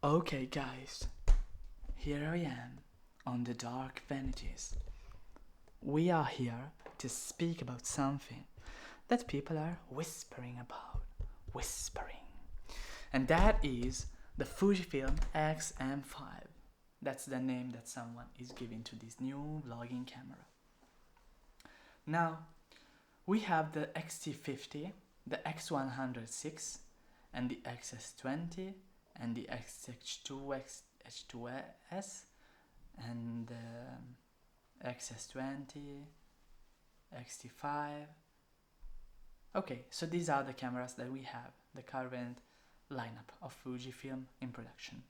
Okay guys, here I am on the dark Vanities. We are here to speak about something that people are whispering about. Whispering. And that is the Fujifilm XM5. That's the name that someone is giving to this new vlogging camera. Now, we have the XT50, the X106, and the XS20, and the XH2, H2S, and the XS20, XT5. Okay, so these are the cameras that we have, the current lineup of Fujifilm in production.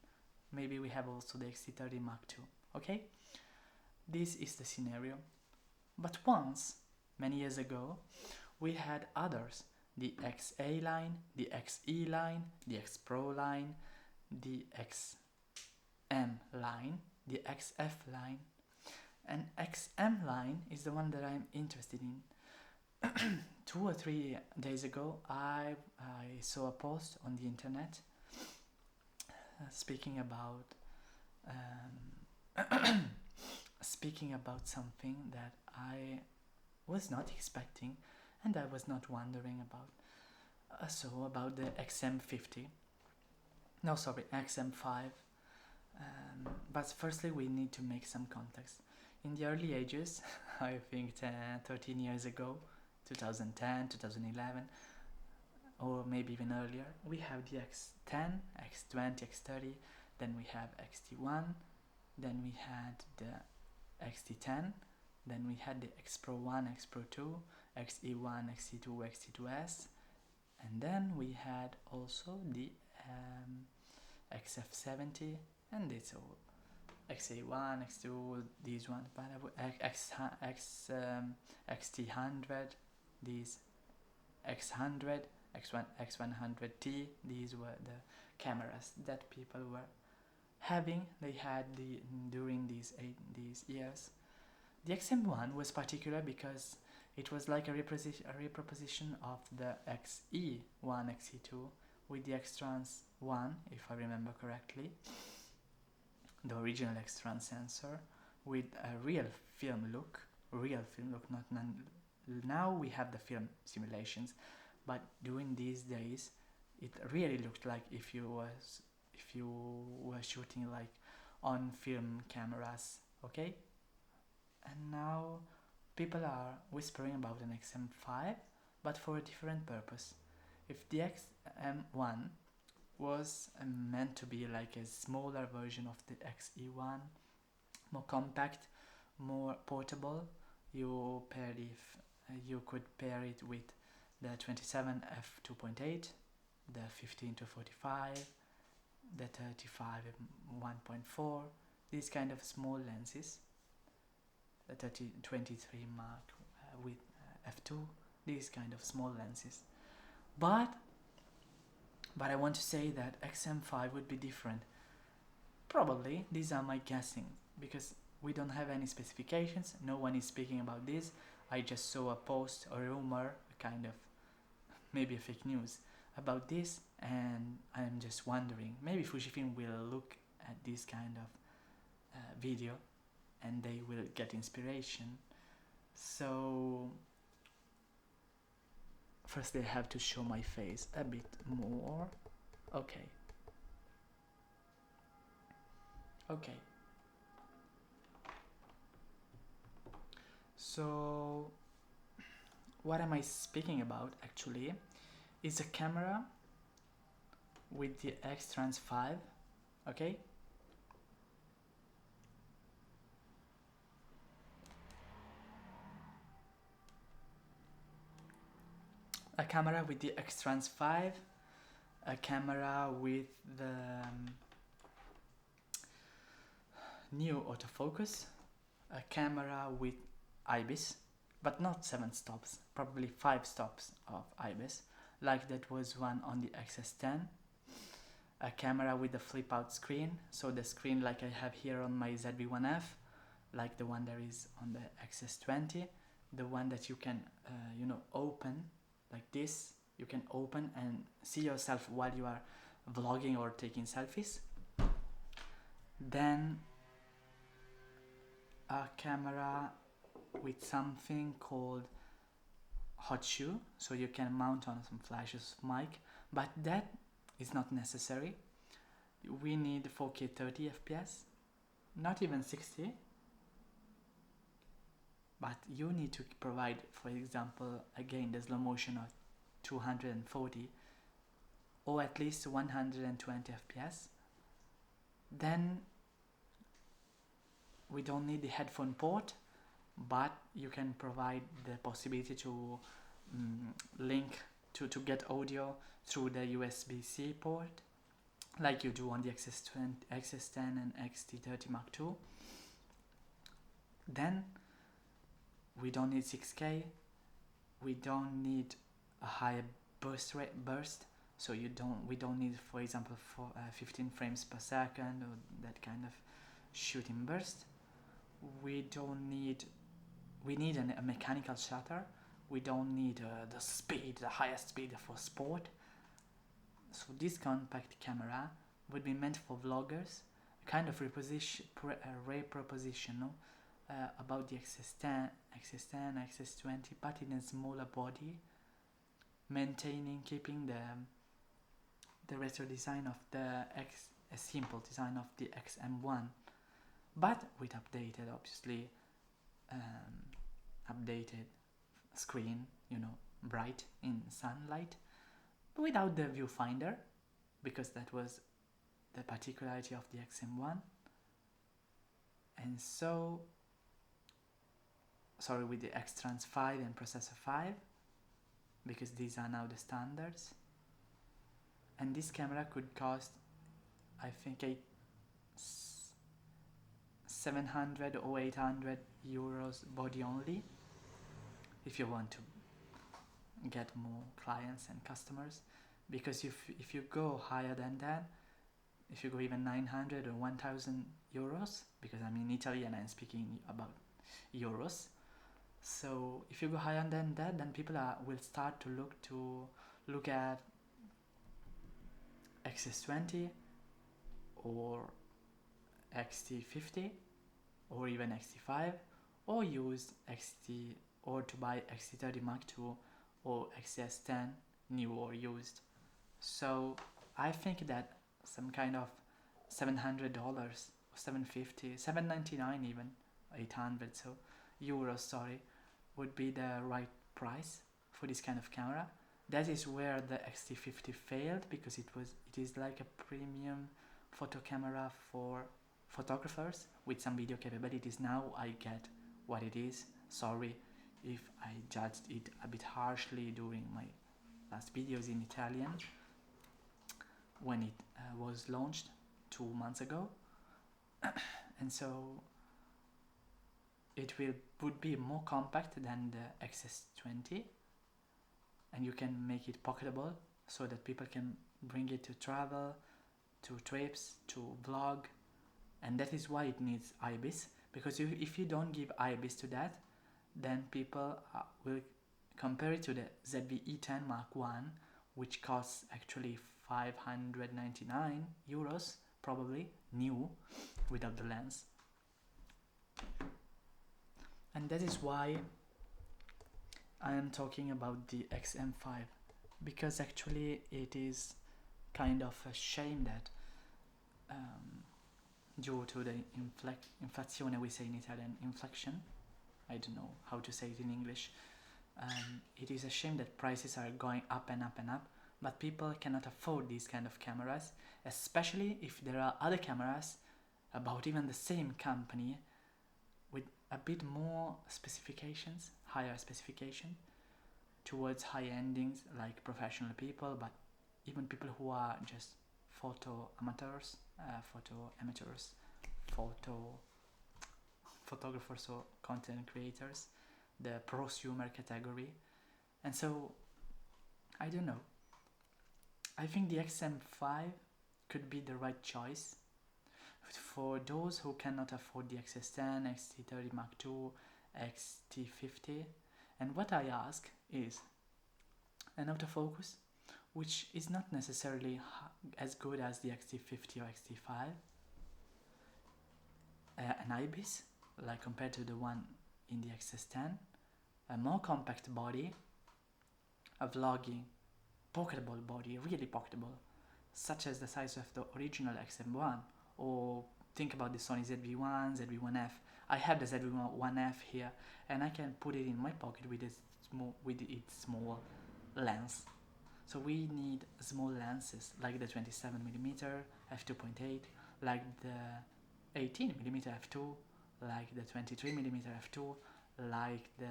Maybe we have also the X-T30 Mark II, okay? This is the scenario. But once, many years ago, we had others. The XA line, the XE line, the X Pro line, the XM line, the XF line. And XM line is the one that I'm interested in. 2 or 3 days ago, I saw a post on the internet speaking about something that I was not expecting and I was not wondering about. So about the XM50. No, sorry, XM5. But firstly, we need to make some context. In the early ages, I think 13 years ago, 2010, 2011, or maybe even earlier, we have the X10, X20, X30, then we have XT1, then we had the XT10, then we had the X Pro 1, X Pro 2, XE1, XE2, XT2S, and then we had also the XF70, and it's all XA1, X2, these ones, but XT100, these X100, X100T, these were the cameras that people were having. They had during these years. The XM1 was particular because it was like a reproposition of the XE1, XE2 with the X-Trans 1, if I remember correctly, the original X-Trans sensor with a real film look, not now we have the film simulations, but during these days it really looked like if you were shooting like on film cameras, okay? And now people are whispering about an XM5, but for a different purpose. If the XM1 was meant to be like a smaller version of the XE1, more compact, more portable, you could pair it with the 27 f2.8, the 15 to 45, the 35 1.4, these kind of small lenses, the 23 Mark with f2, these kind of small lenses. But I want to say that XM5 would be different. Probably, these are my guessing, because we don't have any specifications, no one is speaking about this. I just saw a post, a rumor, a kind of maybe a fake news about this, and I'm just wondering, maybe Fujifilm will look at this kind of video and they will get inspiration. So first I have to show my face a bit more. Okay. So what am I speaking about actually is a camera with the X-Trans 5, okay? A camera with the X-Trans 5, a camera with the new autofocus, a camera with IBIS, but not 7 stops, probably 5 stops of IBIS, like that was one on the XS10, a camera with a flip out screen, so the screen like I have here on my ZV-1F, like the one there is on the XS20, the one that you can open like this, you can open and see yourself while you are vlogging or taking selfies. Then a camera with something called hot shoe, so you can mount on some flashes of mic, but that is not necessary. We need 4K 30 FPS, not even 60, but you need to provide, for example, again the slow motion of 240 or at least 120 FPS. Then we don't need the headphone port, but you can provide the possibility to link to get audio through the USB-C port, like you do on the XS10 and XT30 Mark II. Then we don't need 6K, we don't need a higher burst, so we don't need, for example, 15 frames per second or that kind of shooting burst. We need a mechanical shutter. We don't need the highest speed for sport. So this compact camera would be meant for vloggers, a kind of reproposition about the XS10, XS20, but in a smaller body, keeping the retro design of a simple design of the XM1, but with updated, obviously, updated screen, bright in sunlight, without the viewfinder, because that was the particularity of the XM1. And so, with the X-Trans 5 and Processor 5, because these are now the standards. And this camera could cost, I think, 700 or 800 euros body only, if you want to get more clients and customers. Because if you go higher than that, if you go even 900 or 1000 euros, because I'm in Italy and I'm speaking about euros, so if you go higher than that, then people will start to look at XS20 or XT50 or even XT5, or use or to buy XT30 Mark II or XS10 new or used. So I think that some kind of $700 or $750, $799 even, 800 euros, would be the right price for this kind of camera. That is where the XT50 failed, because it is like a premium photo camera for photographers with some video capabilities. Now I get what it is. Sorry if I judged it a bit harshly during my last videos in Italian when it was launched 2 months ago. And so it would be more compact than the XS20, and you can make it pocketable so that people can bring it to travel, to trips, to vlog. And that is why it needs IBIS, because if you don't give IBIS to that, then people will compare it to the ZV-E10 Mark I, which costs actually 599 euros, probably new, without the lens. And that is why I am talking about the XM5, because actually it is kind of a shame that due to the inflazione, we say in Italian, inflection, I don't know how to say it in English, it is a shame that prices are going up and up and up, but people cannot afford these kind of cameras, especially if there are other cameras about even the same company with a bit more specifications, higher specification, towards high endings, like professional people, but even people who are just photographers or content creators, the prosumer category. And so I don't know, I think the XM5 could be the right choice for those who cannot afford the XS10, XT30 Mark II, XT50. And what I ask is an autofocus which is not necessarily as good as the XT50 or XT5, an IBIS, like compared to the one in the XS10, a more compact body, a vlogging, pocketable body, really pocketable, such as the size of the original XM1, or think about the Sony ZV-1, ZV-1F. I have the ZV-1F here, and I can put it in my pocket with its small lens. So we need small lenses, like the 27mm f2.8, like the 18mm f2, like the 23mm f2, like the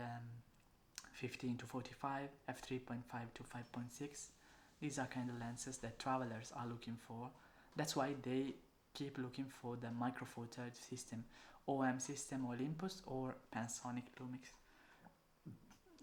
15 to 45, f3.5 to 5.6. These are kind of lenses that travelers are looking for. That's why they keep looking for the micro four third system, OM system, Olympus, or Panasonic Lumix.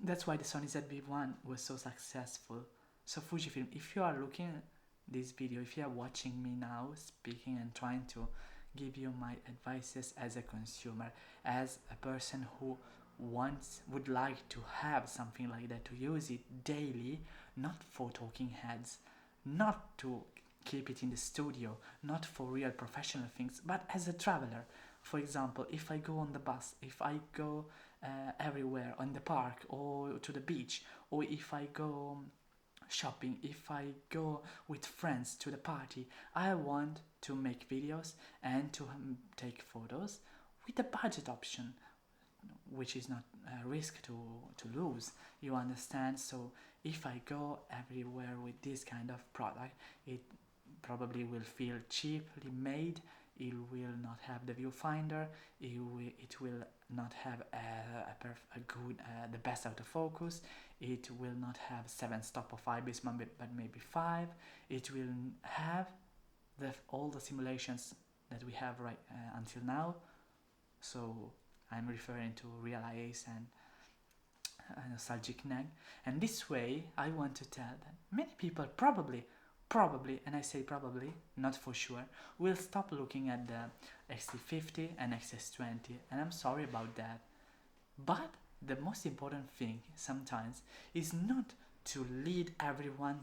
That's why the Sony ZV-1 was so successful. So Fujifilm, if you are looking at this video, if you are watching me now speaking and trying to give you my advices as a consumer, as a person who would like to have something like that, to use it daily, not for talking heads, not to keep it in the studio, not for real professional things, but as a traveler. For example, if I go on the bus, if I go everywhere, on the park or to the beach, or if I go shopping, if I go with friends to the party, I want to make videos and to take photos with a budget option, which is not a risk to lose, you understand? So if I go everywhere with this kind of product, it probably will feel cheaply made, it will not have the viewfinder, it will not have a good the best autofocus, it will not have 7 stop of IBIS but maybe 5, it will have all the simulations that we have right until now. So I'm referring to real eyes and nostalgic neg, and this way I want to tell that many people probably, and I say probably, not for sure, will stop looking at the XT50 and XS20, and I'm sorry about that. But the most important thing sometimes is not to lead everyone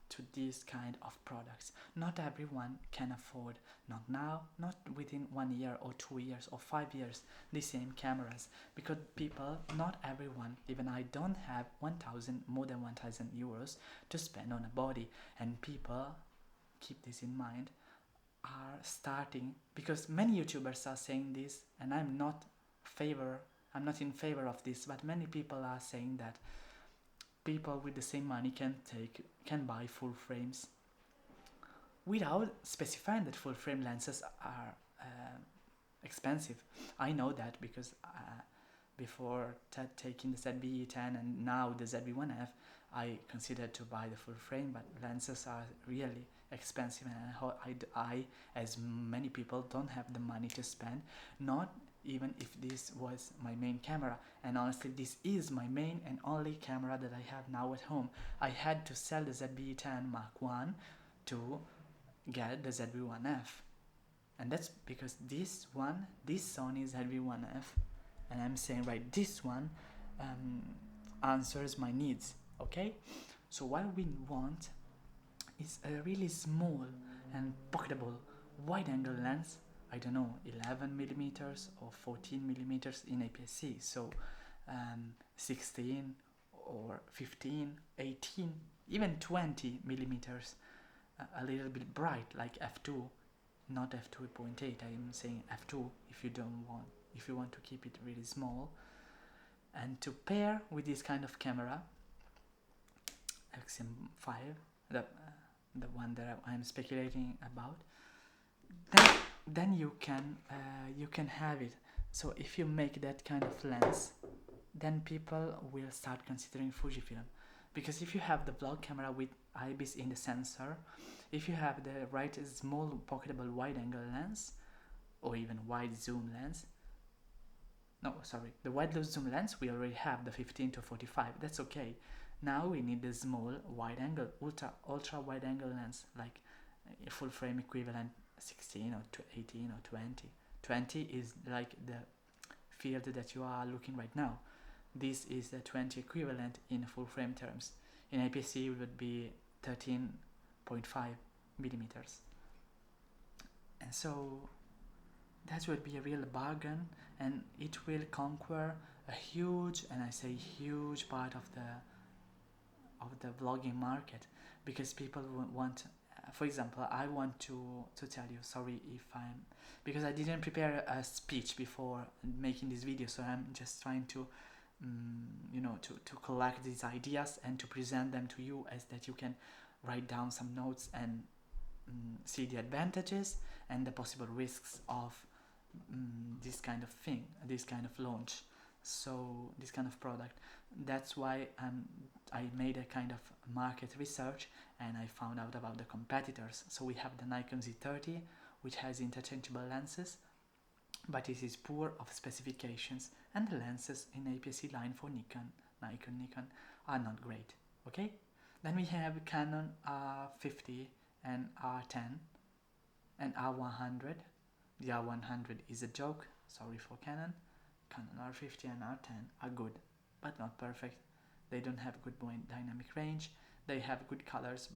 to these kind of products. Not everyone can afford, not now, not within 1 year or 2 years or 5 years, the same cameras, because people, not everyone, even I don't have more than 1,000 euros to spend on a body, and people, keep this in mind, are starting, because many YouTubers are saying this, and I'm not in favor of this, but many people are saying that people with the same money can buy full frames without specifying that full frame lenses are expensive. I know that because before taking the ZV-10 and now the ZV-1F, I considered to buy the full frame, but lenses are really expensive, and I, as many people, don't have the money to spend, not even if this was my main camera. And honestly, this is my main and only camera that I have now at home. I had to sell the ZV-10 Mark I to get the ZV-1F, and that's because this Sony ZV-1F, and I'm saying right, this one answers my needs, okay? So what we want is a really small and pocketable wide-angle lens, I don't know, 11 millimeters or 14 millimeters in APS-C, so 16 or 15, 18, even 20 millimeters, a little bit bright, like f2, not f2.8. I'm saying f2 if you want to keep it really small, and to pair with this kind of camera, XM5, the one that I'm speculating about, then you can have it. So if you make that kind of lens, then people will start considering Fujifilm, because if you have the vlog camera with IBIS in the sensor, if you have the right small pocketable wide angle lens, or even wide zoom lens, the wide zoom lens we already have, the 15 to 45, that's okay. Now we need the small wide angle, ultra wide angle lens, like a full frame equivalent 16 or 18 or 20. 20 is like the field that you are looking right now. This is the 20 equivalent in full frame terms. In APS-C it would be 13.5 millimeters. And so that would be a real bargain, and it will conquer a huge, and I say huge, part of the vlogging market, because people want, for example, I want to tell you, sorry if I'm, because I didn't prepare a speech before making this video, so I'm just trying to to collect these ideas and to present them to you, as that you can write down some notes and see the advantages and the possible risks of this kind of thing, this kind of launch, so this kind of product. That's why I made a kind of market research, and I found out about the competitors. So we have the Nikon Z30, which has interchangeable lenses, but it is poor of specifications, and the lenses in APS-C line for Nikon are not great. Okay, then we have Canon R50 and R10 and R100. The R100 is a joke, sorry for Canon. Canon R50 and R10 are good, but not perfect. They don't have good dynamic range. They have good colors,